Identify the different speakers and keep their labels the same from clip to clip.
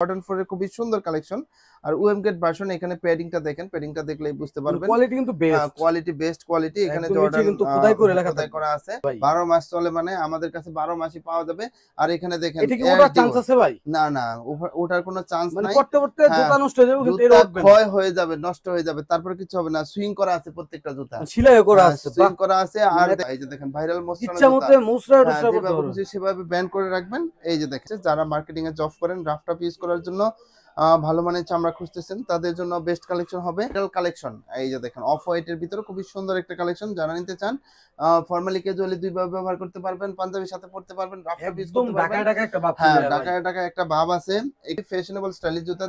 Speaker 1: Jordan 4 এর খুবই সুন্দর কালেকশন। আর ওএমগেট ভার্সন, এখানে প্যাডিংটা দেখেন, প্যাডিংটা দেখলেই বুঝতে পারবেন
Speaker 2: কোয়ালিটি কিন্তু বেস্ট,
Speaker 1: কোয়ালিটি বেস্ট কোয়ালিটি। এখানে
Speaker 2: একদম নিচে
Speaker 1: জর্ডান
Speaker 2: কিন্তু খোদাই করে লেখা
Speaker 1: খোদাই
Speaker 2: থাকবে
Speaker 1: করা আছে।
Speaker 2: ভাই।
Speaker 1: 12 মাস চলে, মানে আমাদের কাছে 12 মাসই পাওয়া যাবে। আর এখানে দেখেন
Speaker 2: এটা কি
Speaker 1: এয়ার
Speaker 2: ওঠার চান্স
Speaker 1: ডিওর,
Speaker 2: আছে ভাই?
Speaker 1: না না ওঠার কোনো চান্স
Speaker 2: মানে
Speaker 1: নাই।
Speaker 2: পড়তে পড়তে
Speaker 1: হ্যাঁ,
Speaker 2: জুতা নষ্ট হয়ে যাবে কিন্তু এটা
Speaker 1: জুতা
Speaker 2: উঠবে না,
Speaker 1: ক্ষয় হয়ে যাবে, নষ্ট হয়ে যাবে, তারপরে কিছু হবে না। সুইং করা আছে প্রত্যেকটা জুতা,
Speaker 2: সেলাই করা আছে,
Speaker 1: সুইং
Speaker 2: বাহ।
Speaker 1: করা আছে। আর
Speaker 2: মানে
Speaker 1: এই যে দেখেন ভাইরাল মোস্তানা
Speaker 2: ইচ্ছা
Speaker 1: জুতা,
Speaker 2: মতো মুসরা
Speaker 1: হ্যাঁ
Speaker 2: টুসরা করতে
Speaker 1: যেভাবে
Speaker 2: পারবে।
Speaker 1: খুশি সেভাবে ব্যান্ড করে রাখবেন। এই যে দেখেন, যারা মার্কেটিং এ জব করেন, রাফটাপ ইউজ করার জন্য ভালো মানের চামড়া খুঁজতেছেন, তাদের জন্য বেস্ট কালেকশন হবে কালেকশন। এই যে দেখেন অফ হোয়াইট এর ভিতরে খুবই সুন্দর একটা কালেকশন, যারা নিতে চান ফর্মালি ক্যাজুয়ালি দুইভাবে ব্যবহার করতে পারবেন, পাঞ্জাবির সাথে পড়তে পারবেন, রাফটাপ ইউজ
Speaker 2: একদম
Speaker 1: করতে পারবেন।
Speaker 2: ঢাকায় ঢাকায় একটা ভাব চলে
Speaker 1: হ্যাঁ,
Speaker 2: যায় ভাই।
Speaker 1: ঢাকায় একটা ভাব আছে। এই ফ্যাশনেবল স্টাইলিশ জুতা,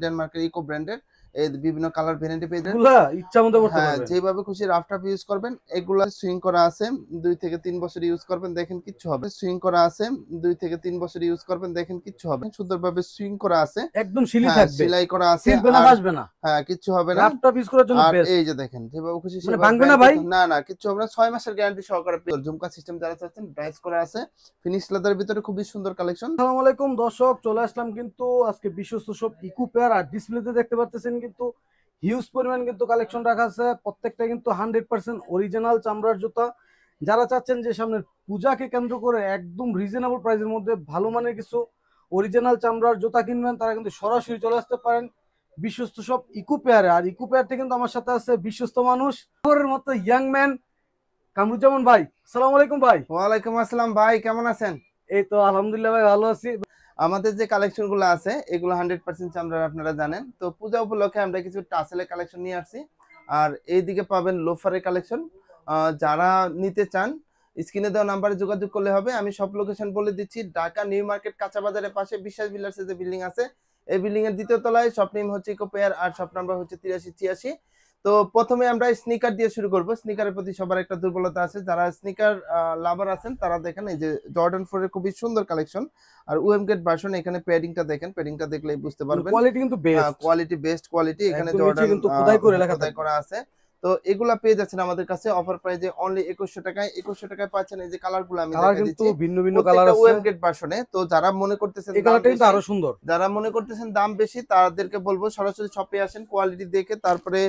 Speaker 1: ডেনমার্কের ইকো ব্র্যান্ডের, এই বিভিন্ন কালার ভেরিয়েন্টে পেয়ে যাবেন।
Speaker 2: এগুলা ইচ্ছা মতো করতে
Speaker 1: হ্যাঁ,
Speaker 2: পারবেন।
Speaker 1: যেভাবে খুশি রাফটাপ ইউজ করবেন। এগুলা সুইং করা আছে, 2 থেকে 3 বছর ইউজ করবেন, দেখেন কিচ্ছু হবে। সুইং করা আছে, 2 থেকে 3 বছর ইউজ করবেন, দেখেন কিচ্ছু হবে। সুন্দরভাবে সুইং করা আছে,
Speaker 2: একদম শিলি
Speaker 1: হ্যাঁ
Speaker 2: থাকবে,
Speaker 1: সেলাই করা আছে।
Speaker 2: ছিড়বে না,
Speaker 1: আর
Speaker 2: ভাসবে না,
Speaker 1: হ্যাঁ, কিচ্ছু হবে না।
Speaker 2: রাফটা পিস করার জন্য
Speaker 1: আর
Speaker 2: বেস্ট।
Speaker 1: এই যে দেখেন, যেভাবে খুশি
Speaker 2: মানে
Speaker 1: সেভাবে
Speaker 2: ভাঙবে না
Speaker 1: ব্যান্ড
Speaker 2: ভাই?
Speaker 1: করতে, না না কিচ্ছু হবে না। 6 মাসের গ্যারান্টি সহকারে পেয়ে যাবেন। ঝুমকা সিস্টেম যারা চাচ্ছেন, ডাইস করা আছে, ফিনিশ লেদারের ভিতরে খুবই সুন্দর কালেকশন।
Speaker 2: আসসালামু আলাইকুম দর্শক, চলে আসলাম কিন্তু আজকে বিশ্বস্ত সব ইকো পেয়ার। আর ডিসপ্লেতে দেখতে পাচ্ছেন কিন্তু হিউজ পরিমাণ কিন্তু কালেকশন রাখা আছে, প্রত্যেকটা কিন্তু 100% অরিজিনাল চামড়ার জুতা। যারা চাচ্ছেন যে সামনের পূজাকে কেন্দ্র করে একদম রিজনেবল প্রাইসের মধ্যে ভালো মানের কিছু অরিজিনাল চামড়ার জুতা কিনবেন, তারা কিন্তু সরাসরি চলে আসতে পারেন বিশ্বস্ত সব ইকো পেয়ারে। আর ইকো পেয়ারতে কিন্তু আমার সাথে আছে বিশ্বস্ত মানুষ, আমার মতো ইয়াং ম্যান কামরুজ্জামান ভাই। আসসালামু আলাইকুম ভাই।
Speaker 1: ওয়ালাইকুম আসসালাম ভাই, কেমন আছেন?
Speaker 2: এই তো আলহামদুলিল্লাহ ভাই, ভালো আছি।
Speaker 1: আমাদের যে কালেকশন গুলো আছে, এগুলো 100% চামড়ার, আপনারা জানেন। তো পূজা উপলক্ষে আমরা কিছু টাসেলের কালেকশন নিয়ে আসছি। আর এইদিকে পাবেন লোফারের কালেকশন। যারা নিতে চান, স্ক্রিনে দেওয়া নাম্বারে যোগাযোগ করলে হবে। আমি সব লোকেশন বলে দিচ্ছি। ঢাকা নিউ মার্কেট কাঁচা বাজারের পাশে বিশ্বাস বিল্ডার্সের যে বিল্ডিং আছে, এই বিল্ডিং এর দ্বিতীয় তলায়। শপ নেম হচ্ছে ইকো পেয়ার, আর শপ নাম্বার হচ্ছে 8386। তো প্রথমে আমরা স্নিকার দিয়ে শুরু করব। স্নিকারের প্রতি সবার একটা দুর্বলতা আছে। যারা স্নিকার লাভার আছেন, তারা দেখেন এই যে জর্ডান 4 এর খুবই সুন্দর কালেকশন। আর ওএমগেট ভার্সন, এখানে প্যাডিংটা দেখেন, প্যাডিংটা দেখলেই বুঝতে পারবেন
Speaker 2: কোয়ালিটি কিন্তু বেস্ট,
Speaker 1: কোয়ালিটি বেস্ট কোয়ালিটি। এখানে
Speaker 2: একদম নিচে
Speaker 1: জর্ডান
Speaker 2: কিন্তু খোদাই করে লেখা
Speaker 1: খোদাই
Speaker 2: থাকবে।
Speaker 1: করা আছে। তো এগুলা পেয়ে যাচ্ছেন আমাদের কাছে অফার প্রাইজে অনলি 2100 টাকায়। 2100 টাকায় পাচ্ছেন এই যে কালারগুলো আমি
Speaker 2: কালার
Speaker 1: দেখাই
Speaker 2: কিন্তু
Speaker 1: দিচ্ছি,
Speaker 2: ভিন্ন ভিন্ন কালার
Speaker 1: প্রত্যেকটা
Speaker 2: আছে।
Speaker 1: ওএমগেট ভার্সনে। তো যারা মনে করতেছেন
Speaker 2: এই
Speaker 1: দাম
Speaker 2: কালারটা কিন্তু
Speaker 1: বেশি,
Speaker 2: আরো সুন্দর।
Speaker 1: যারা মনে করতেছেন দাম বেশি, তাদেরকে বলবো সরাসরি শপে আসেন, কোয়ালিটি দেখে তারপরে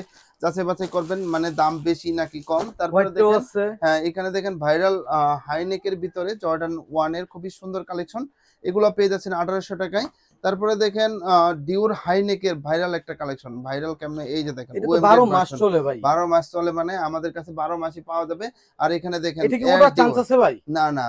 Speaker 1: যাচাই বাছাই করবেন, মানে দাম বেশি নাকি কম। তারপরে
Speaker 2: হোয়াইটও
Speaker 1: দেখেন,
Speaker 2: আছে।
Speaker 1: হ্যাঁ এখানে দেখেন ভাইরাল হাইনেকের ভিতরে জর্ডান 1 এর খুবই সুন্দর কালেকশন। এগুলো পেয়ে যাচ্ছেন 1800 টাকায়। তারপরে দেখেন ডিউর হাইনেকের ভাইরাল একটা কালেকশন। ভাইরাল কেমনে, এই যে দেখেন
Speaker 2: এটা তো 12 মাস চলে ভাই।
Speaker 1: 12 মাস চলে, মানে আমাদের কাছে 12 মাসই পাওয়া যাবে। আর এখানে দেখেন
Speaker 2: এটা কি ওঠার চান্স আছে ভাই?
Speaker 1: না না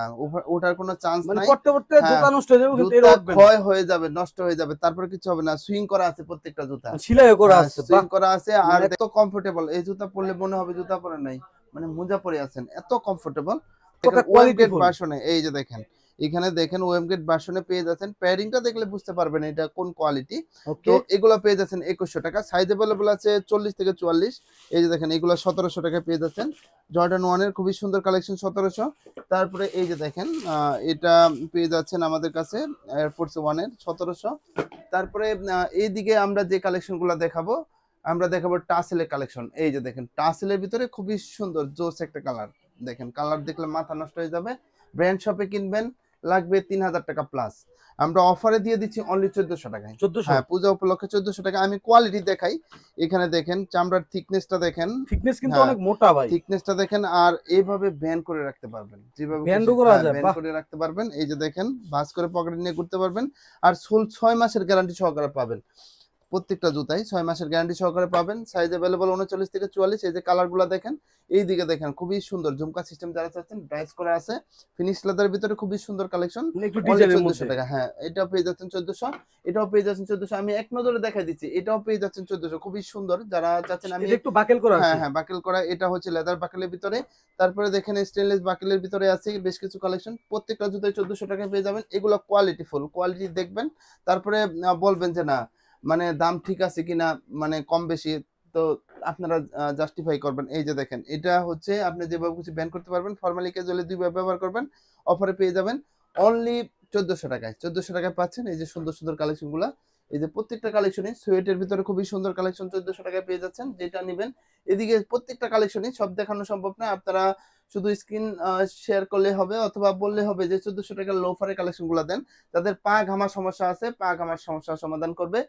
Speaker 1: ওঠার কোনো চান্স
Speaker 2: মানে
Speaker 1: নাই।
Speaker 2: পড়তে পড়তে
Speaker 1: হ্যাঁ,
Speaker 2: জুতা নষ্ট হয়ে যাবে কিন্তু এটা
Speaker 1: জুতা
Speaker 2: উঠবে না,
Speaker 1: ক্ষয় হয়ে যাবে, নষ্ট হয়ে যাবে, তারপরে কিছু হবে না। সুইং করা আছে প্রত্যেকটা জুতা,
Speaker 2: সেলাই করা আছে,
Speaker 1: সুইং
Speaker 2: বাহ।
Speaker 1: করা আছে। আর
Speaker 2: মানে
Speaker 1: এত কমফোর্টেবল, এই জুতা পরলে মনে হবে জুতা পরে নাই, মানে মোজা পরে আছেন, এত কমফোর্টেবল।
Speaker 2: কত
Speaker 1: ওয়েমগেট
Speaker 2: কোয়ালিটিফুল।
Speaker 1: ভার্সনে, এই যে দেখেন, এখানে দেখেন ওয়েমগেট ভার্সনে পেয়ে যাচ্ছেন। প্যাডিংটা দেখলে বুঝতে পারবেন এটা কোন কোয়ালিটি। তো
Speaker 2: ওকে,
Speaker 1: এগুলো পেয়ে যাচ্ছেন 2100 টাকা। সাইজ अवेलेबल আছে 40 থেকে 44। এই যে দেখেন, এগুলো 1700 টাকায় পেয়ে যাচ্ছেন। জর্ডান 1 এর খুবই সুন্দর কালেকশন, 1700। তারপরে এই যে দেখেন এটা পেয়ে যাচ্ছেন আমাদের কাছে এয়ারফোর্স 1 এর 1700। তারপরে এইদিকে আমরা যে কালেকশনগুলো দেখাবো, আমরা দেখাবো টাসেলের কালেকশন। এই যে দেখেন, টাসেলের ভিতরে খুবই সুন্দর জোস একটা কালার। দেখেন, কালার দেখলে মাথা নষ্ট হয়ে যাবে। ব্র্যান্ড শপে কিনবেন, লাগবে 3000 টাকা প্লাস। আমরা অফারে দিয়ে দিচ্ছি অনলি 1400 টাকায়।
Speaker 2: 1400।
Speaker 1: হ্যাঁ, পূজা উপলক্ষে 1400 টাকা। আমি কোয়ালিটি দেখাই, এখানে দেখেন চামড়ার থিকনেসটা দেখেন,
Speaker 2: ফিটনেস কিন্তু
Speaker 1: হ্যাঁ
Speaker 2: অনেক মোটা ভাই।
Speaker 1: থিকনেসটা দেখেন। আর এইভাবে ব্যান্ড করে রাখতে পারবেন, যেভাবে
Speaker 2: ব্যান্ডও
Speaker 1: খুশি
Speaker 2: করা
Speaker 1: হ্যাঁ
Speaker 2: যায়,
Speaker 1: ব্যান্ড
Speaker 2: বাহ।
Speaker 1: করে রাখতে পারবেন। এই যে দেখেন, ভাঁজ করে পকেটে নিয়ে ঘুরতে পারবেন। আর সোল 6 মাসের গ্যারান্টি সহকারে পাবেন। প্রত্যেকটা জুতাই 6 মাসের গ্যারান্টি সহকারে পাবেন। সাইজ अवेलेबल 39 থেকে 44। এই যে কালারগুলো দেখেন, এই দিকে দেখেন, খুবই সুন্দর ঝুমকা সিস্টেম যারা চাচ্ছেন, ডাইস করা আছে, ফিনিশ লেদারের ভিতরে খুবই সুন্দর কালেকশন।
Speaker 2: মানে একটু
Speaker 1: অনলি
Speaker 2: ডিজাইনের
Speaker 1: 1400
Speaker 2: মধ্যে।
Speaker 1: টাকা। হ্যাঁ, এটাও পেয়ে যাচ্ছেন 1400, এটাও পেয়ে যাচ্ছেন 1400। আমি এক নজরে দেখাই দিচ্ছি, এটাও পেয়ে যাচ্ছেন 1400, খুবই সুন্দর। যারা চাচ্ছেন, আমি
Speaker 2: এটা একটু বাকেল করা
Speaker 1: হ্যাঁ
Speaker 2: আছে।
Speaker 1: হ্যাঁ বাকেল করা, এটা হচ্ছে লেদার বাকেলের ভিতরে। তারপরে দেখেন স্টেনলেস বাকেলের ভিতরে আছে বেশ কিছু কালেকশন। প্রত্যেকটা জুতায় 1400 টাকায় পেয়ে যাবেন। এগুলো কোয়ালিটি ফুল, কোয়ালিটি দেখবেন, তারপরে বলবেন যে না, মানে দাম ঠিক আছে কিনা, মানে কম বেশি। তো আপনারা জাস্টিফাই করবেন। এই যে দেখেন, এটা হচ্ছে আপনি যেভাবে কিছু ব্যান করতে পারবেন, ফর্মালি ক্যাজুয়ালি দুইভাবে ব্যবহার করবেন। অফারে পেয়ে যাবেন অনলি 1400 টাকায়। 1400 টাকায় পাচ্ছেন এই যে সুন্দর সুন্দর কালেকশন গুলা। এই যে প্রত্যেকটা কালেকশনই সোয়েটের ভিতরে খুবই সুন্দর কালেকশন 1400 টাকায় পেয়ে যাচ্ছেন, যেটা নেবেন। এদিকে প্রত্যেকটা কালেকশনই সব দেখানো সম্ভব না, আপনারা শুধু স্ক্রিন শেয়ার করলে হবে অথবা বললে হবে যে 1400 টাকার লোফারের কালেকশনগুলো দেন। যাদের পা ঘামার সমস্যা আছে, পা ঘামার সমস্যার সমাধান করবে।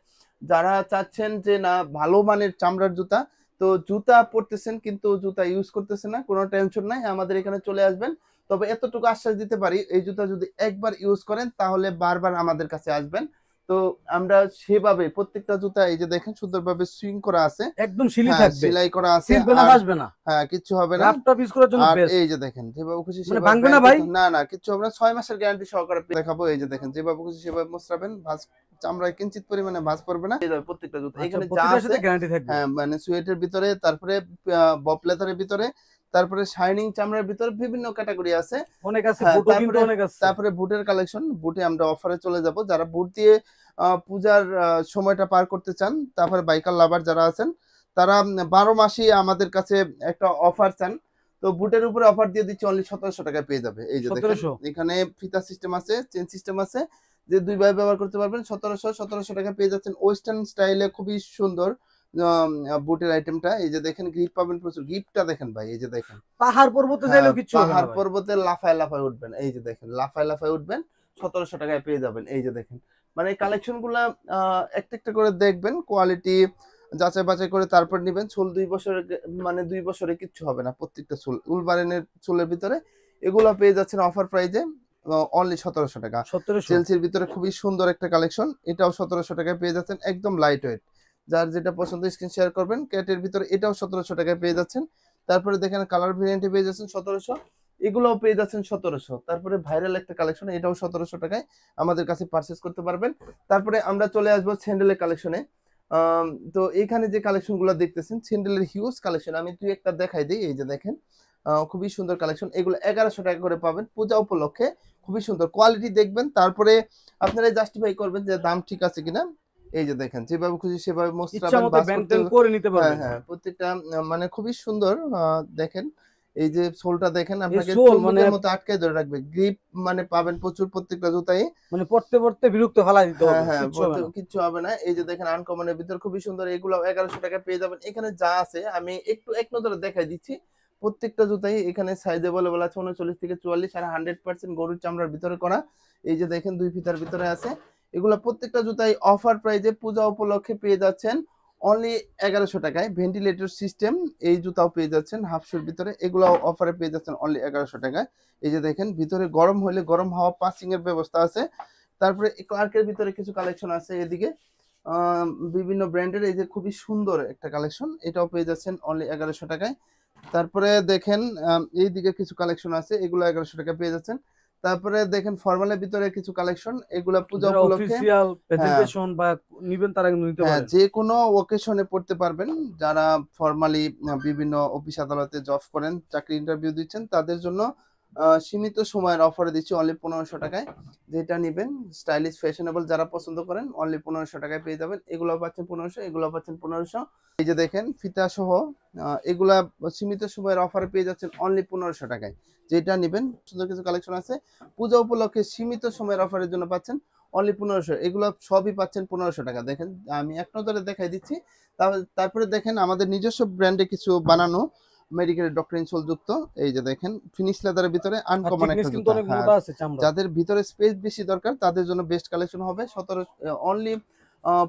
Speaker 1: যারা চাচ্ছেন যে না ভালো মানের চামড়ার জুতা, তো জুতা পরতেছেন কিন্তু জুতা ইউজ করতেছেন না, কোনো টেনশন নাই, আমাদের এখানে চলে আসবেন। তবে এতটুকু আশ্বাস দিতে পারি, এই জুতা যদি একবার ইউজ করেন তাহলে বারবার আমাদের কাছে আসবেন। তো আমরা সেভাবে প্রত্যেকটা জুতা এই যে দেখেন সুন্দরভাবে সুইং করা আছে,
Speaker 2: একদম শিলি
Speaker 1: হ্যাঁ
Speaker 2: থাকবে,
Speaker 1: সেলাই করা আছে,
Speaker 2: ছিঁড়বে না,
Speaker 1: আর
Speaker 2: ভাসবে না,
Speaker 1: হ্যাঁ কিচ্ছু হবে না।
Speaker 2: রাফটা পিস করার জন্য
Speaker 1: আর
Speaker 2: বেস্ট।
Speaker 1: এই যে দেখেন যেভাবে খুশি
Speaker 2: মানে
Speaker 1: সেভাবে
Speaker 2: ভাঙবে না
Speaker 1: ব্যান্ড
Speaker 2: ভাই?
Speaker 1: না না কিচ্ছু হবে না, 6 মাসের গ্যারান্টি সহকারে দেখাবো। এই যে দেখেন যেভাবে খুশি সেভাবে মোচড়াবেন, ভাঁজ চামড়ায় কিঞ্চিত পরিমাণে ভাঁজ পড়বে না। এই যে প্রত্যেকটা জুতা
Speaker 2: আচ্ছা,
Speaker 1: এখানে যা
Speaker 2: প্রত্যেকটার
Speaker 1: আছে,
Speaker 2: সাথে গ্যারান্টি থাকবে।
Speaker 1: হ্যাঁ মানে সুয়েটের ভিতরে, তারপরে বব লেদারের ভিতরে, তারপরে শাইনিং চামড়ার ভিতরে বিভিন্ন ক্যাটাগরি আছে।
Speaker 2: অনেক আছে,
Speaker 1: হ্যাঁ
Speaker 2: বুটও কিন্তু
Speaker 1: তারপরে
Speaker 2: অনেক আছে।
Speaker 1: তারপরে বুটের কালেকশন, বুটে আমরা অফারে চলে যাব। যারা বুট দিয়ে পূজার সময়টা পার করতে চান, তারপরে বাইকার লাভার যারা আছেন, তারা 12 মাসই আমাদের কাছে একটা অফার চান, তো বুটের উপরে অফার দিয়ে দিচ্ছি, অনলি 1700 টাকায় পেয়ে যাবে। এই যে দেখেন
Speaker 2: 1700।
Speaker 1: এখানে ফিতা সিস্টেম আছে, চেন সিস্টেম আছে, যে দুইভাবে ব্যবহার করতে পারবেন। 1700 টাকা পেয়ে যাচ্ছেন ওয়েস্টার্ন স্টাইলে খুবই সুন্দর বুটের আইটেমটা। এই যে দেখেন গ্রিপ পাবেন প্রচুর, গ্রিপটা দেখেন ভাই, এই যে দেখেন
Speaker 2: পাহাড় পর্বতে
Speaker 1: হ্যাঁ,
Speaker 2: যাইলেও কিচ্ছু হবে না
Speaker 1: পাহাড়
Speaker 2: ভাই।
Speaker 1: পর্বতে লাফায় লাফায় উঠবেন, এই যে দেখেন লাফায় লাফায় উঠবেন, 1700 টাকায় পেয়ে যাবেন। এই যে দেখেন মানে কালেকশন গুলা একটা একটা করে দেখবেন, কোয়ালিটি যাচাই বাছাই করে তারপর নিবেন। চুল 2 বছরের মানে 2 বছরে কিচ্ছু হবে না, প্রত্যেকটা চুল উলবারেনের চুলের ভিতরে এগুলো পেয়ে যাচ্ছেন অফার প্রাইজে অনলি 1700 টাকা।
Speaker 2: 1700।
Speaker 1: চেলসির ভিতরে খুবই সুন্দর একটা কালেকশন, এটাও 1700 টাকায় পেয়ে যাচ্ছেন, একদম লাইট ওয়েট। যার যেটা পছন্দ স্ক্রিন শেয়ার করবেন। ক্যাটের ভিতরে এটাও 1700 টাকায় পেয়ে যাচ্ছেন। তারপরে দেখেন কালার ভেরিয়েন্টে পেয়ে যাচ্ছেন 1700, এগুলোও পেয়ে যাচ্ছেন 1700। তারপরে ভাইরাল একটা কালেকশন, এটাও 1700 টাকায় আমাদের কাছে পারচেস করতে পারবেন। তারপরে আমরা চলে আসবো স্যান্ডেলের কালেকশনে। তো এখানে যে কালেকশন গুলো দেখতেছেন স্যান্ডেলের হিউজ কালেকশন, আমি দুই একটা দেখাই দিই। এই যে দেখেন খুবই সুন্দর কালেকশন, এগুলো 1100 টাকা করে পাবেন পূজা উপলক্ষে। খুবই সুন্দর কোয়ালিটি দেখবেন, তারপরে আপনারা জাস্টিফাই করবেন যে দাম ঠিক আছে কিনা। এই যে দেখেন যেভাবে খুশি সেভাবে
Speaker 2: ইচ্ছা
Speaker 1: মোস্তাবেন
Speaker 2: মতো
Speaker 1: বাস করতে,
Speaker 2: ব্যাংটেন করে নিতে
Speaker 1: হ্যাঁ
Speaker 2: পারবেন।
Speaker 1: হ্যাঁ প্রত্যেকটা মানে খুবই সুন্দর। দেখেন এই যে সোলটা দেখেন,
Speaker 2: এই
Speaker 1: আপনাকে
Speaker 2: সোল মানে
Speaker 1: চুম্বকের মতো আটকে ধরে রাখবে, গ্রিপ মানে পাবেন প্রচুর প্রত্যেকটা জুতাই।
Speaker 2: মানে পড়তে পড়তে বিরক্ত ফেলাই দিতে
Speaker 1: হ্যাঁ
Speaker 2: হবে,
Speaker 1: হ্যাঁ
Speaker 2: কিচ্ছু হবে না।
Speaker 1: কিচ্ছু হবে না। এই যে দেখেন আনকমনের ভিতর খুবই সুন্দর, এগুলো 1100 টাকায় পেয়ে যাবেন। এখানে যা আছে আমি একটু এক নজরে দেখাই দিচ্ছি। প্রত্যেকটা জুতাই এখানে সাইজ अवेलेबल আছে 39 থেকে 44, আর 100% গরুর চামড়ার ভিতরে করা। এই যে দেখেন 2 ফিতার ভিতরে আছে। এগুলো প্রত্যেকটা জুতাই অফার প্রাইজে পূজা উপলক্ষে পেয়ে যাচ্ছেন অনলি 1100 টাকায়। ভেন্টিলেটর সিস্টেম এই জুতাও পেয়ে যাচ্ছেন হাফ শুর ভিতরে, এগুলো অফারে পেয়ে যাচ্ছেন অনলি 1100 টাকায়। এই যে দেখেন ভিতরে গরম হলে গরম হাওয়া পাসিং এর ব্যবস্থা আছে। তারপরে ক্লার্কের ভিতরে কিছু কালেকশন আছে এদিকে, বিভিন্ন ব্র্যান্ডের। এই যে খুবই সুন্দর একটা কালেকশন, এটাও পেয়ে যাচ্ছেন অনলি 1100 টাকায়। তারপরে দেখেন এইদিকে কিছু কালেকশন আছে, এগুলো 1100 টাকা পেয়ে যাচ্ছেন। তারপরে দেখেন ফর্মালের ভিতরে কিছু কালেকশন, এগুলা পূজা
Speaker 2: যারা
Speaker 1: উপলক্ষে,
Speaker 2: অফিসিয়াল
Speaker 1: হ্যাঁ
Speaker 2: প্রেজেন্টেশন বা নিবেন তারা কিন্তু নিতে
Speaker 1: হ্যাঁ
Speaker 2: পারেন।
Speaker 1: যে কোনো ওকেশনে পড়তে পারবেন। যারা ফর্মালি বিভিন্ন অফিস আদালতে জব করেন, চাকরি ইন্টারভিউ দিচ্ছেন, তাদের জন্য সীমিত সময়ের অফারে দিচ্ছি অনলি 1500 টাকায়। যেটা নিবেন স্টাইলিশ ফ্যাশনেবল যারা পছন্দ করেন অনলি 1500 টাকায় পেয়ে যাবেন। এগুলো পাচ্ছেন 1500, এগুলো পাচ্ছেন 1500। এই যে দেখেন ফিতা সহ এগুলা সীমিত সময়ের অফারে পেয়ে যাচ্ছেন অনলি 1500 টাকায়। যেটা নিবেন সুন্দর কিছু কালেকশন আছে পূজা উপলক্ষে সীমিত সময়ের অফারের জন্য পাচ্ছেন অনলি 1500। এগুলো সবই পাচ্ছেন 1500 টাকা। দেখেন আমি এক নজরে দেখাই দিচ্ছি। তারপরে দেখেন আমাদের নিজস্ব ব্র্যান্ডে কিছু বানানো মেডিকেল ডক্টর ইনসোল যুক্ত, এই যে দেখেন ফিনিশ লেদারের ভিতরে
Speaker 2: আর
Speaker 1: আনকমন
Speaker 2: থিকনেস
Speaker 1: একটা
Speaker 2: কিন্তু
Speaker 1: জুতা।
Speaker 2: অনেক
Speaker 1: হ্যাঁ
Speaker 2: মোটা আছে চামড়া।
Speaker 1: যাদের ভিতরে স্পেস বেশি দরকার তাদের জন্য বেস্ট কালেকশন হবে। অনলি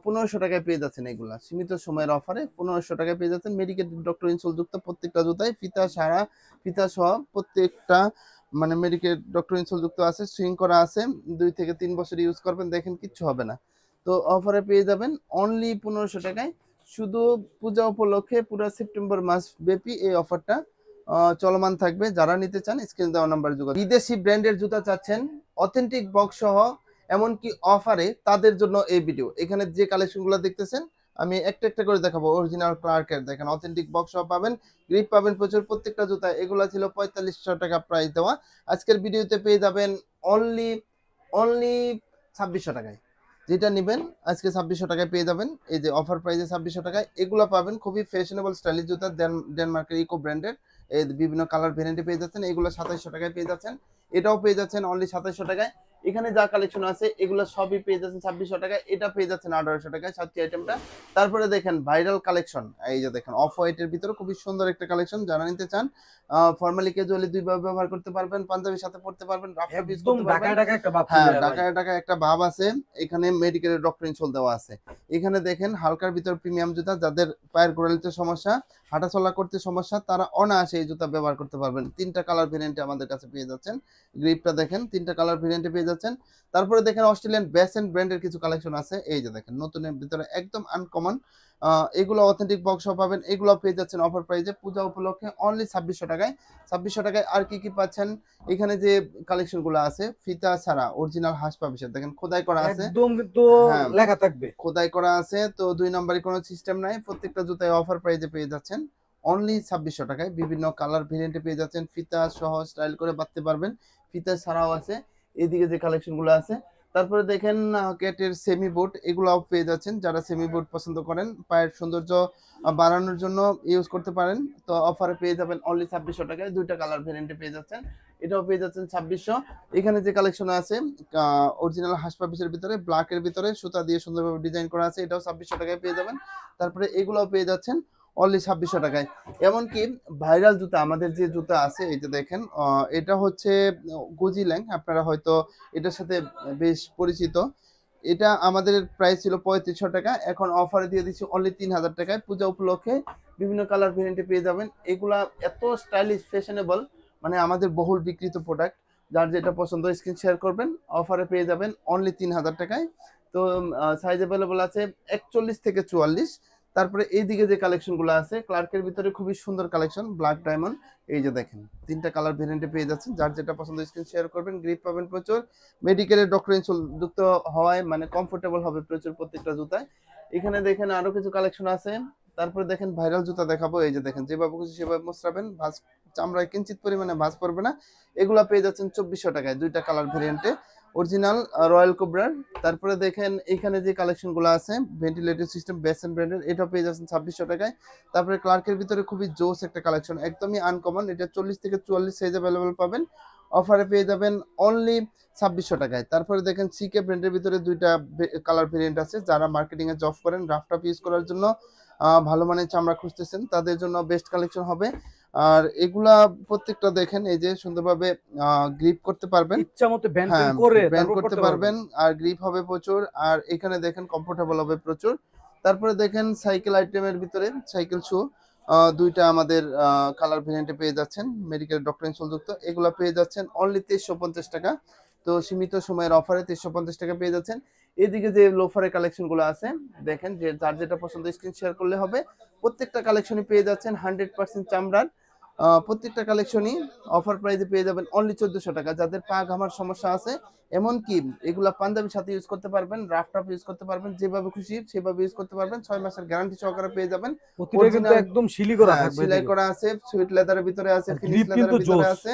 Speaker 1: 1500 টাকায় পেয়ে যাচ্ছেন। এগুলা সীমিত সময়ের অফারে 1500 টাকায় পেয়ে যাচ্ছেন মেডিকেল ডক্টর ইনসোল যুক্ত প্রত্যেকটা জুতায় ফিতা সারা ফিতা সহ প্রত্যেকটা মানে মেডিকেল ডক্টর ইনসোল যুক্ত আছে, সুইং করা আছে, 2 থেকে 3 বছর ইউজ করবেন দেখেন কিচ্ছু হবে না। তো অফারে পেয়ে যাবেন অনলি 1500 টাকায়। শুধু পূজা উপলক্ষে পুরো সেপ্টেম্বর মাস ব্যাপী এই অফারটা চলমান থাকবে। যারা নিতে চান স্ক্রিন দেওয়া নাম্বার যোগাযোগ। বিদেশি ব্র্যান্ডের জুতা চাচ্ছেন অথেন্টিক বক্স সহ এমনকি অফারে, তাদের জন্য এই ভিডিও। এখানে যে কালেকশনগুলো দেখতেছেন আমি একটা একটা করে দেখাবো। অরিজিনাল ক্লার্কের দেখেন অথেন্টিক বক্স সহ পাবেন, গ্রিপ পাবেন প্রচুর প্রত্যেকটা জুতা। এগুলো ছিল 4500 টাকা প্রাইস দেওয়া, আজকের ভিডিওতে পেয়ে যাবেন অনলি অনলি 2600 টাকায়। যেটা নেবেন আজকে 2600 টাকায় পেয়ে যাবেন। এই যে অফার প্রাইসে 2600 টাকায় এগুলো পাবেন খুবই ফ্যাশনেবল স্টাইলিশ জুতা, ডেনমার্কের ইকো ব্র্যান্ডের। এই বিভিন্ন কালার ভেরিয়েন্টে পেয়ে যাচ্ছেন। এগুলো 2700 টাকায় পেয়ে যাচ্ছেন, এটাও পেয়ে যাচ্ছেন অনলি 2700 টাকায়। এখানে যা কালেকশন আছে এগুলো সবই পেয়ে যাচ্ছেন 2600 টাকায়, এটা পেয়ে যাচ্ছেন 1800 টাকায় সাচ্চি আইটেমটা। তারপরে দেখেন ভাইরাল কালেকশন, এই যে দেখেন অফ হোয়াইটের ভিতরে খুবই সুন্দর একটা কালেকশন, যারা নিতে চান ফর্মালি ক্যাজুয়ালি দুইভাবে ব্যবহার করতে পারবেন, পাঞ্জাবির সাথে পড়তে পারবেন, রাফটা পিস
Speaker 2: একদম
Speaker 1: করতে পারবেন।
Speaker 2: ঢাকায় ঢাকায় একটা ভাব
Speaker 1: হ্যাঁ,
Speaker 2: চলে যায় ভাই।
Speaker 1: ঢাকায় ঢাকায় একটা ভাব আছে। এখানে মেডিকেলের ডক্টর ইনসোল দেওয়া আছে। এখানে দেখেন হালকার ভিতর প্রিমিয়াম জুতা, যাদের পায়ের গোড়ালিতে সমস্যা, হাঁটাচলা করতে সমস্যা, তারা অনায়াসে এই জুতা ব্যবহার করতে পারবেন। 3টা কালার ভেরিয়েন্টে আমাদের কাছে পেয়ে যাচ্ছেন। গ্রিপটা দেখেন 3টা কালার ভেরিয়েন্টে পেয়ে যাচ্ছেন। তারপরে দেখেন অস্ট্রেলিয়ান বেসেন্ট ব্র্যান্ডের কিছু কালেকশন আছে, এই যে দেখেন নতুনের ভিতরে একদম আনকমন, এগুলো অথেন্টিক বক্সও পাবেন। এগুলো পেয়ে যাচ্ছেন অফার প্রাইসে পূজা উপলক্ষে অনলি 2600 টাকায়। 2600 টাকায় আর কি কি পাচ্ছেন, এখানে যে কালেকশন গুলো আছে ফিতা ছাড়া অরিজিনাল হাঁস পাবিসের দেখেন খোদাই করা আছে,
Speaker 2: একদম কিন্তু
Speaker 1: হ্যাঁ
Speaker 2: লেখা থাকবে।
Speaker 1: খোদাই করা আছে। তো 2 নম্বরে কোনো সিস্টেম নাই, প্রত্যেকটা জুতায় অফার প্রাইসে পেয়ে যাচ্ছেন অনলি 2600 টাকায়। বিভিন্ন কালার ভেরিয়েন্টে পেয়ে যাচ্ছেন, ফিতা সহ স্টাইল করে বাঁধতে পারবেন, ফিতা ছাড়াও আছে। এদিকে যে কালেকশন গুলো আছে, তারপরে দেখেন ক্যাটের সেমি বুট, এগুলাও পেয়ে যাচ্ছেন। যারা সেমি বুট পছন্দ করেন, পায়ের সৌন্দর্য বাড়ানোর জন্য ইউজ করতে পারেন, তো অফারে পেয়ে যাবেন অনলি 2600 টাকায়। 2টা কালার ভেরিয়েন্টে পেয়ে যাচ্ছেন, এটাও পেয়ে যাচ্ছেন 2600। এখানে যে কালেকশন আছে অরিজিনাল হাসপাপিসের ভিতরে ব্ল্যাকের ভিতরে সুতা দিয়ে সুন্দরভাবে ডিজাইন করা আছে, এটাও 2600 টাকায় পেয়ে যাবেন। তারপরে এগুলাও পেয়ে যাচ্ছেন অনলি 2600 টাকায়। এমনকি ভাইরাল জুতা, আমাদের যে জুতা আছে এই যে দেখেন, এটা হচ্ছে গুজি ল্যাং, আপনারা হয়তো এটার সাথে বেশ পরিচিত। এটা আমাদের প্রাইস ছিল 3500 টাকা, এখন অফারে দিয়ে দিচ্ছি অনলি 3000 টাকায়। পূজা উপলক্ষে বিভিন্ন কালার ভেরিয়েন্টে পেয়ে যাবেন। এগুলা এত স্টাইলিশ ফ্যাশনেবল, মানে আমাদের বহুল বিক্রিত প্রোডাক্ট। যার যেটা পছন্দ স্ক্রিন শেয়ার করবেন, অফারে পেয়ে যাবেন অনলি 3000 টাকায়। তো সাইজ অ্যাভেলেবল আছে 41 থেকে 44। তারপরে এইদিকে যে কালেকশনগুলো আছে ক্লার্কের ভিতরে খুবই সুন্দর কালেকশন, ব্ল্যাক ডায়মন্ড, এই যে দেখেন 3টা কালার ভেরিয়েন্টে পেয়ে যাচ্ছেন। যার যেটা পছন্দ স্ক্রিন শেয়ার করবেন, গ্রিপ পাবেন প্রচুর, মেডিকেলের ডক্টর ইনসোল যুক্ত হওয়ায় মানে কমফোর্টেবল হবে প্রচুর প্রত্যেকটা জুতায়। এখানে দেখেন আরো কিছু কালেকশন আছে। তারপরে দেখেন ভাইরাল জুতা দেখাবো, এই যে দেখেন যেভাবে খুশি সেভাবে মোছরাবেন, ভাঁজ চামড়ায় কিঞ্চিত পরিমাণে ভাঁজ পড়বে না। এগুলা পেয়ে যাচ্ছেন 2400 টাকায়, 2টা কালার ভেরিয়েন্টে অরিজিনাল রয়্যাল কোবরার। তারপরে দেখেন এখানে যে কালেকশন গুলো আছে ভেন্টিলেটর সিস্টেম বেসেন ব্র্যান্ডের, এটাও পেয়ে যাচ্ছেন 2600 টাকায়। তারপরে ক্লার্কের ভিতরে খুবই জোস একটা কালেকশন, একদমই আনকমন, এটা 40 থেকে 44 সাইজ অ্যাভেলেবল পাবেন, অফারে পেয়ে যাবেন অনলি 2600 টাকায়। তারপরে দেখেন সিকে ব্র্যান্ডের ভিতরে 2টা কালার ভেরিয়েন্ট আছে, যারা মার্কেটিং এ জব করেন, রাফটাপ ইউজ করার জন্য ভালো মানের চামড়া খুঁজতেছেন, তাদের জন্য বেস্ট কালেকশন হবে। আর এগুলা প্রত্যেকটা দেখেন এই যে সুন্দরভাবে গ্রিপ করতে পারবেন,
Speaker 2: ইচ্ছা মতো ব্যান্ড
Speaker 1: হ্যাঁ
Speaker 2: করে
Speaker 1: ব্যান্ড
Speaker 2: তারপর
Speaker 1: করতে
Speaker 2: করতে
Speaker 1: পারবেন, আর গ্রিপ হবে প্রচুর। আর এখানে দেখেন কমফোর্টেবল হবে প্রচুর। তারপরে দেখেন সাইকেল আইটেমের ভিতরে সাইকেল শু, 2টা আমাদের কালার ভেরিয়েন্টে পেয়ে যাচ্ছেন, মেডিকেল ডক্টর ইনসোল যুক্ত, এগুলো পেয়ে যাচ্ছেন অনলি 2350 টাকা। তো সীমিত সময়ের অফারে 2350 টাকা পেয়ে যাচ্ছেন। এদিকে যে লোফারের কালেকশন গুলো আছে দেখেন, যে যার যেটা পছন্দ স্ক্রিন শেয়ার করলে হবে। প্রত্যেকটা কালেকশনই পেয়ে যাচ্ছেন 100% চামড়ার, প্রত্যেকটা কালেকশনই অফার প্রাইসে পেয়ে যাবেন অনলি 1400 টাকা। যাদের পা ঘামার সমস্যা আছে, এমনকি এগুলা পাঞ্জাবির সাথে ইউজ করতে পারবেন, রাফটাপ ইউজ করতে পারবেন, যেভাবে খুশি সেভাবে ইউজ করতে পারবেন, 6 মাসের গ্যারান্টি সহকারে পেয়ে যাবেন।
Speaker 2: প্রতিটা কিন্তু
Speaker 1: অরিজিনাল,
Speaker 2: একদম শিলি করা
Speaker 1: হ্যাঁ
Speaker 2: থাকবে
Speaker 1: সেলাই
Speaker 2: এদিকে।
Speaker 1: করা আছে, সুইট লেদারের ভিতরে আছে,
Speaker 2: আর
Speaker 1: ফিনিশ
Speaker 2: গ্রিপ কিন্তু
Speaker 1: লেদারের ভিতরে
Speaker 2: জোস।
Speaker 1: আছে।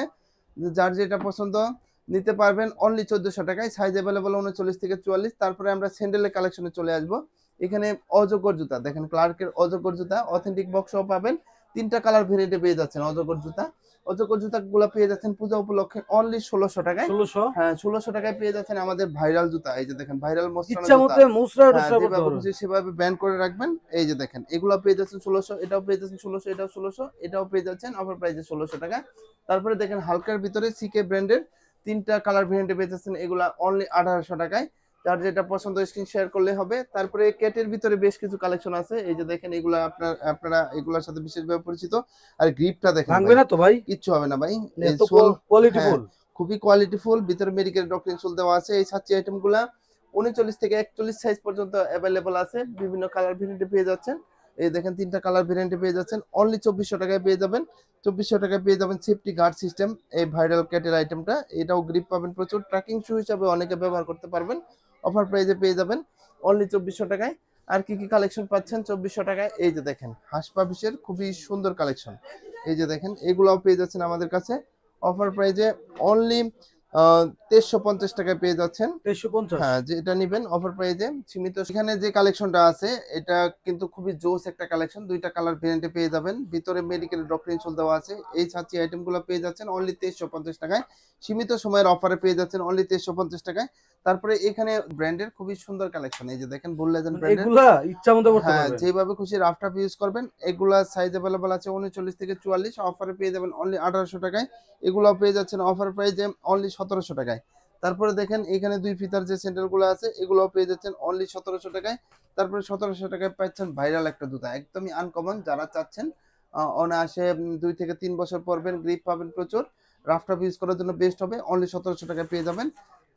Speaker 1: যার যেটা পছন্দ নিতে পারবেন অনলি 1400 টাকায়, সাইজ অ্যাভেলেবল 39 থেকে 44। তারপরে আমরা স্যান্ডেলের কালেকশনে চলে আসব। এখানে অজগর জুতা দেখেন, ক্লার্কের অজগর জুতা অথেন্টিক বক্সও পাবেন, 3টা কালার ভেরিয়েন্টে পেয়ে যাচ্ছেন অজগর জুতা। অজগর জুতা গুলো পেয়ে যাচ্ছেন পূজা উপলক্ষে অনলি 1600 টাকায়।
Speaker 2: 1600।
Speaker 1: হ্যাঁ 1600 টাকায় পেয়ে যাচ্ছেন আমাদের ভাইরাল জুতা, এই যে দেখেন ভাইরাল মোস্তানা
Speaker 2: ইচ্ছা
Speaker 1: জুতা,
Speaker 2: মতো মুসরা
Speaker 1: হ্যাঁ
Speaker 2: টুসরা করতে
Speaker 1: যেভাবে
Speaker 2: পারো।
Speaker 1: খুশি সেভাবে ব্যান্ড করে রাখবেন। এই যে দেখেন এগুলো পেয়ে যাচ্ছেন 1600, এটাও পেয়ে যাচ্ছেন 1600, এটাও 1600, এটাও পেয়ে যাচ্ছেন অফার প্রাইসে 1600 টাকা। তারপরে দেখেন হালকার ভিতরে সিকে ব্র্যান্ডের 3টা কালার ভেরিয়েন্টে পেয়ে যাচ্ছেন, এগুলা অনলি 1800 টাকায়। যার যেটা পছন্দ স্ক্রিন শেয়ার করলে হবে। তারপরে কেটের ভিতরে বেশ কিছু কালেকশন আছে, এই যে দেখেন এগুলা আপনারা এগুলার সাথে বিশেষভাবে পরিচিত। আর গ্রিপটা দেখেন
Speaker 2: ভাঙবে
Speaker 1: ভাই,
Speaker 2: না তো ভাই?
Speaker 1: কিচ্ছু হবে না ভাই, এই
Speaker 2: এত
Speaker 1: সোল,
Speaker 2: কোয়ালিটি
Speaker 1: হ্যাঁ
Speaker 2: ফুল।
Speaker 1: খুবই কোয়ালিটিফুল, ভিতরে মেডিকেল ডক্টর ইনসোল দেওয়া আছে। এই সাচ্চি আইটেমগুলা 39 থেকে 41 সাইজ পর্যন্ত অ্যাভেলেবল আছে, বিভিন্ন কালার ভেরিয়েন্টে পেয়ে যাচ্ছেন। এই দেখেন 3টা কালার ভেরিয়েন্টে পেয়ে যাচ্ছেন অনলি 2400 টাকায় পেয়ে যাবেন। 2400 টাকায় পেয়ে যাবেন সেফটি গার্ড সিস্টেম, এই ভাইরাল ক্যাটের আইটেমটা, এটাও গ্রিপ পাবেন প্রচুর, ট্র্যাকিং শু হিসাবে অনেকে ব্যবহার করতে পারবেন। অফার প্রাইসে পেয়ে যাবেন অনলি 2400 টাকায়। আর কি কি কালেকশন পাচ্ছেন 2400 টাকায়, এই যে দেখেন হাসপাবিসের খুবই সুন্দর কালেকশন, এই যে দেখেন এগুলাও পেয়ে যাচ্ছেন আমাদের কাছে অফার প্রাইসে অনলি 2350 টাকায় পেয়ে যাচ্ছেন।
Speaker 2: 2350।
Speaker 1: হ্যাঁ, যেটা নিবেন অফার প্রাইজে সীমিত। এখানে যে কালেকশনটা আছে এটা কিন্তু খুবই জোস একটা কালেকশন, দুইটা কালার ভেরিয়েন্টে পেয়ে যাবেন। ভিতরে মেডিকেল ডক্টর ইনসোল দেওয়া আছে। এই ছাঁচি আইটেমগুলো পেয়ে যাচ্ছেন অনলি 2350 টাকায়। সীমিত সময়ের অফারে পেয়ে যাচ্ছেন অনলি 2350 টাকায়। তারপরে এখানে ব্র্যান্ডের খুবই সুন্দর কালেকশন, এই যে দেখেন বুল লেজেন্ড
Speaker 2: মানে
Speaker 1: ব্র্যান্ডের।
Speaker 2: এগুলা ইচ্ছা মতো করতে
Speaker 1: হ্যাঁ,
Speaker 2: পারবেন।
Speaker 1: যেভাবে খুশি রাফ টাফ ইউজ করবেন। এগুলা সাইজ अवेलेबल আছে 39 থেকে 44, অফারে পেয়ে যাবেন অনলি 1800 টাকায়। এগুলো পেয়ে যাচ্ছেন অফার প্রাইজে অনলি 1700 টাকায়। তারপরে দেখেন এখানে দুই ফিতার যে স্যান্ডেলগুলো আছে এগুলোও পেয়ে যাচ্ছেন অনলি 1700 টাকায়। তারপরে 1700 টাকায় পাচ্ছেন ভাইরাল একটা জুতা, একদমই আনকমন। যারা চাচ্ছেন অনায়াসে 2 থেকে 3 বছর পরবেন, গ্রিপ পাবেন প্রচুর, রাফ টাফ ইউজ করার জন্য বেস্ট হবে, অনলি 1700 টাকায় পেয়ে যাবেন।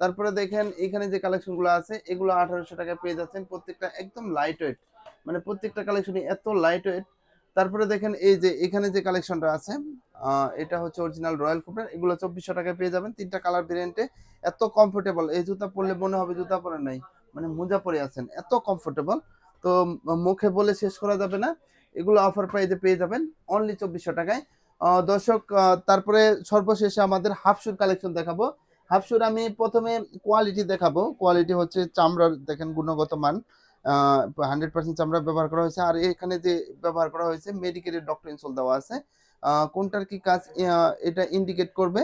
Speaker 1: তারপরে দেখেন এখানে যে কালেকশনগুলো আছে এগুলো 1800 টাকায় পেয়ে যাচ্ছেন। প্রত্যেকটা একদম লাইট ওয়েট, মানে প্রত্যেকটা কালেকশনই এত লাইট ওয়েট। তারপরে দেখেন এই যে এখানে যে কালেকশনটা আছে এটা হচ্ছে অরিজিনাল রয়্যাল কোবরা, এগুলো 2400 টাকায় পেয়ে যাবেন, তিনটা কালার ভেরিয়েন্টে। এত কমফোর্টেবল, এই জুতা পরলে মনে হবে জুতা পরে নাই, মানে মোজা পরে আছেন, এত কমফোর্টেবল। তো মুখে বলে শেষ করা যাবে না। এগুলো অফার প্রাইজে পেয়ে যাবেন অনলি 2400 টাকায়। দর্শক, তারপরে সর্বশেষে আমাদের হাফ শুর কালেকশন দেখাবো। হাফ শুর আমি প্রথমে কোয়ালিটি দেখাবো। কোয়ালিটি হচ্ছে চামড়ার, দেখেন গুণগত মান 100% চামড়া ব্যবহার করা হয়েছে। আর এখানে যে ব্যবহার করা হয়েছে মেডিকেলের ডক্টর ইনসোল দেওয়া আছে। কোনটার কি কাজ এটা ইন্ডিকেট করবে।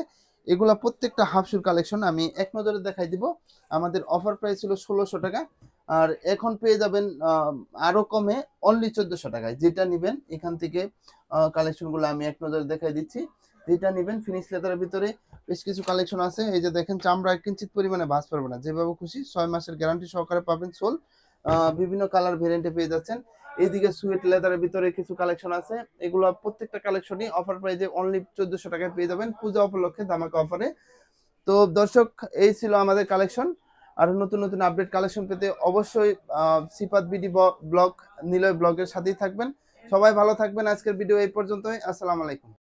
Speaker 1: এগুলা প্রত্যেকটা হাফ শুর কালেকশন আমি এক নজরে দেখাই দিব। আমাদের অফার প্রাইস ছিল 1600 টাকা, আর এখন পেয়ে যাবেন আরো কমে অনলি 1400 টাকায়। যেটা নিবেন এখান থেকে কালেকশনগুলো আমি এক নজরে দেখাই দিচ্ছি। যেটা নিবেন ফিনিশ লেদারের ভিতরে বেশ কিছু কালেকশন আছে। এই যে দেখেন চামড়া কিঞ্চিত পরিমাণে ভাঁজ পড়বে না, যেভাবে খুশি 6 মাসের গ্যারান্টি সহকারে পাবেন সোল। বিভিন্ন কালার ভেরিয়েন্টে পেয়ে যাচ্ছেন। এইদিকে সুইট লেদারের ভিতরে কিছু কালেকশন আছে, এগুলো প্রত্যেকটা কালেকশনই অফার প্রাইজে অনলি 1400 টাকায় পেয়ে যাবেন পূজা উপলক্ষে ধামাকা অফারে। তো দর্শক, এই ছিল আমাদের কালেকশন। আর নতুন নতুন আপডেট কালেকশন পেতে অবশ্যই সিপাত বিডি ব্লগ, নিলয় ব্লগের সাথেই থাকবেন। সবাই ভালো থাকবেন। আজকের ভিডিও এই পর্যন্তই। আসসালামু আলাইকুম।